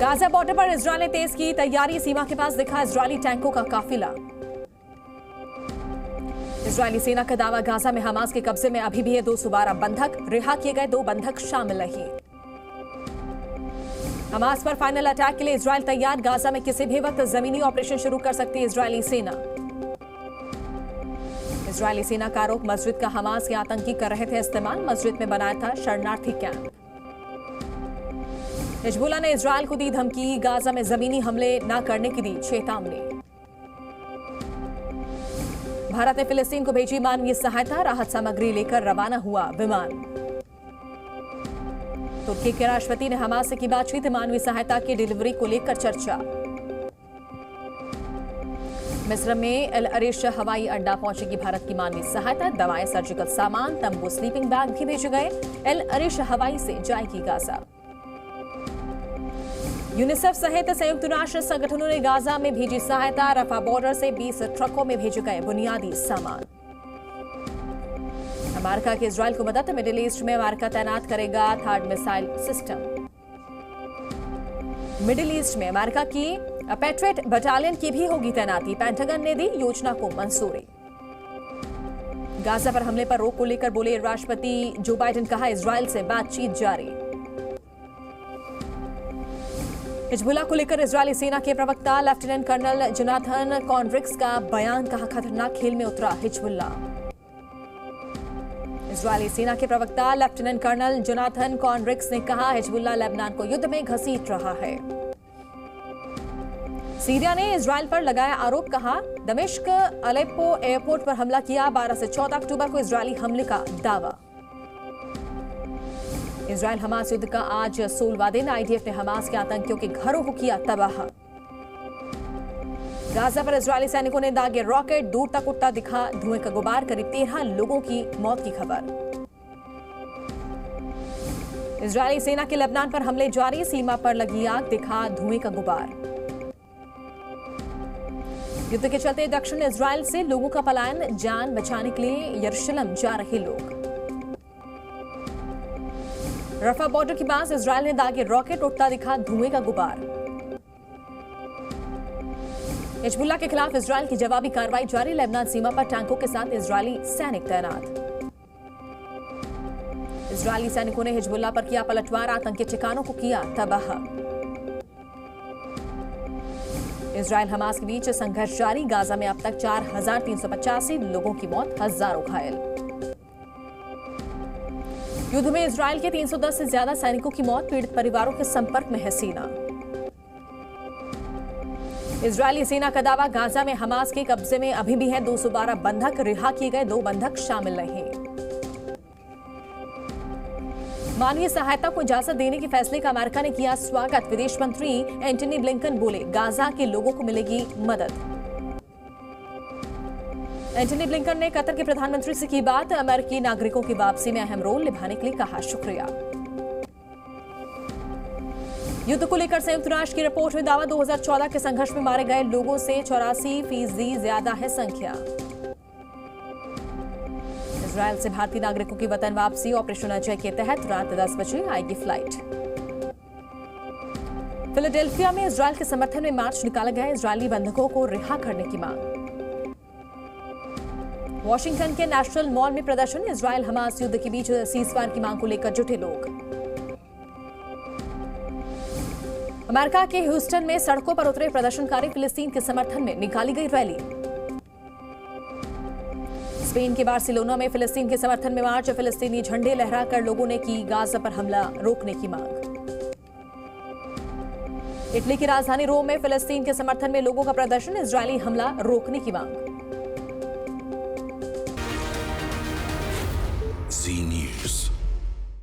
Gaza border पर Israel ने तेज की तैयारी, सीमा के पास दिखा इजरायली टैंकों का काफिला। इजरायली सेना का दावा, गाजा में हमास के कब्जे में अभी भी है 212 बंधक, रिहा किए गए 2 बंधक शामिल नहीं। हमास पर फाइनल अटैक के लिए इजरायल तैयार, गाजा में किसी भी वक्त जमीनी ऑपरेशन शुरू कर सकती है इजरायली सेना। इजरायली सेना का आरोप, मस्जिद का हमास के आतंकी कर रहे थे इस्तेमाल, मस्जिद में बनाया था शरणार्थी कैंप। हिजबुल्लाह ने इजरायल को दी धमकी, गाजा में जमीनी हमले न करने की दी चेतावनी। भारत ने फिलिस्तीन को भेजी मानवीय सहायता, राहत सामग्री लेकर रवाना हुआ विमान। तुर्की के राष्ट्रपति ने हमास से की बातचीत, मानवीय सहायता की डिलीवरी को लेकर चर्चा। मिस्र में एल अरिश हवाई अड्डा पहुंचेगी भारत की मानवीय सहायता, दवाएं, सर्जिकल सामान, तंबू, स्लीपिंग बैग भी भेजे गए। एल अरिश हवाई से जाएगी गाजा। यूनिसेफ सहित संयुक्त राष्ट्र संगठनों ने गाजा में भेजी सहायता, रफा बॉर्डर से 20 ट्रकों में भेजे गए बुनियादी सामान। अमेरिका की इजरायल को मदद, मिडिल ईस्ट में अमेरिका तैनात करेगा third missile system. Middle east में अमेरिका की पैट्रियट बटालियन की भी होगी तैनाती, पेंटागन ने दी योजना को मंजूरी। गाजा पर हमले पर रोक को लेकर बोले राष्ट्रपति जो बाइडेन, कहा इजरायल से बातचीत जारी। हिजबुल्लाह को लेकर इजरायली सेना के प्रवक्ता लेफ्टिनेंट कर्नल जोनाथन कॉन्ड्रिक्स का बयान, कहा खतरनाक खेल में उतरा हिजबुल्लाह। इजरायली सेना के प्रवक्ता लेफ्टिनेंट कर्नल जोनाथन कॉन्ड्रिक्स ने कहा हिजबुल्लाह लेबनान को युद्ध में घसीट रहा है। सीरिया ने इजरायल पर लगाया आरोप, कहा दमिश्क अलेप्पो एयरपोर्ट पर हमला किया, 12 से 14 अक्टूबर को इजरायली हमले का दावा। इजरायल हमास युद्ध का आज 16वां दिन, आईडीएफ ने हमास के आतंकियों के घरों को किया तबाह। गाजा पर इजरायली सैनिकों ने दागे रॉकेट, दूर तक उड़ता दिखा धुएं का गुबार, करीब 13 लोगों की मौत की खबर। इजरायली सेना के लेबनान पर हमले जारी, सीमा पर लगी आग, दिखा धुएं का गुबार। युद्ध के चलते दक्षिण इजरायल से लोगों का पलायन, जान बचाने के लिए यरूशलेम जा रहे लोग। रफा बॉर्डर के पास इजरायल ने दागे रॉकेट, उठता दिखा धुएं का गुबार। हिजबुल्लाह के खिलाफ इजरायल की जवाबी कार्रवाई जारी, लेबनान सीमा पर टैंकों के साथ इजरायली सैनिक तैनात। इजरायली सैनिकों ने हिजबुल्लाह पर किया पलटवार, आतंकी ठिकानों को किया तबाह। इजरायल हमास के बीच संघर्ष जारी, गाजा में अब तक 4385 लोगों की मौत, हजारों घायल। युद्ध में इजरायल के 310 से ज्यादा सैनिकों की मौत, पीड़ित परिवारों के संपर्क में है सेना। इजरायली सेना का दावा, गाजा में हमास के कब्जे में अभी भी है 212 बंधक, रिहा किए गए 2 बंधक शामिल नहीं। मानवीय सहायता को इजाजत देने के फैसले का अमेरिका ने किया स्वागत, विदेश मंत्री एंटनी ब्लिंकन बोले गाजा के लोगों को मिलेगी मदद। एंटनी ब्लिंकन ने कतर के प्रधानमंत्री से की बात, अमेरिकी नागरिकों की वापसी में अहम रोल निभाने के लिए कहा शुक्रिया। युद्ध को लेकर संयुक्त राष्ट्र की रिपोर्ट में दावा, 2014 के संघर्ष में मारे गए लोगों से 84% ज्यादा है संख्या। इजरायल से भारतीय नागरिकों की वतन वापसी, ऑपरेशन अजय के तहत रात 10 बजे आएगी फ्लाइट। फिलाडेल्फिया में इजरायल के समर्थन में मार्च निकाला गया, इजरायली बंधकों को रिहा करने की मांग। वॉशिंगटन के नेशनल मॉल में प्रदर्शन, इजरायल हमास युद्ध के बीच सीजफायर की मांग को लेकर जुटे लोग। अमेरिका के ह्यूस्टन में सड़कों पर उतरे प्रदर्शनकारी, फिलिस्तीन के समर्थन में निकाली गई रैली। स्पेन के बार्सिलोना में फिलिस्तीन के समर्थन में मार्च, फिलिस्तीनी झंडे लहराकर लोगों ने की गाजा पर हमला रोकने की मांग। इटली की राजधानी रोम में फिलिस्तीन के समर्थन में लोगों का प्रदर्शन, इजरायली हमला रोकने की मांग।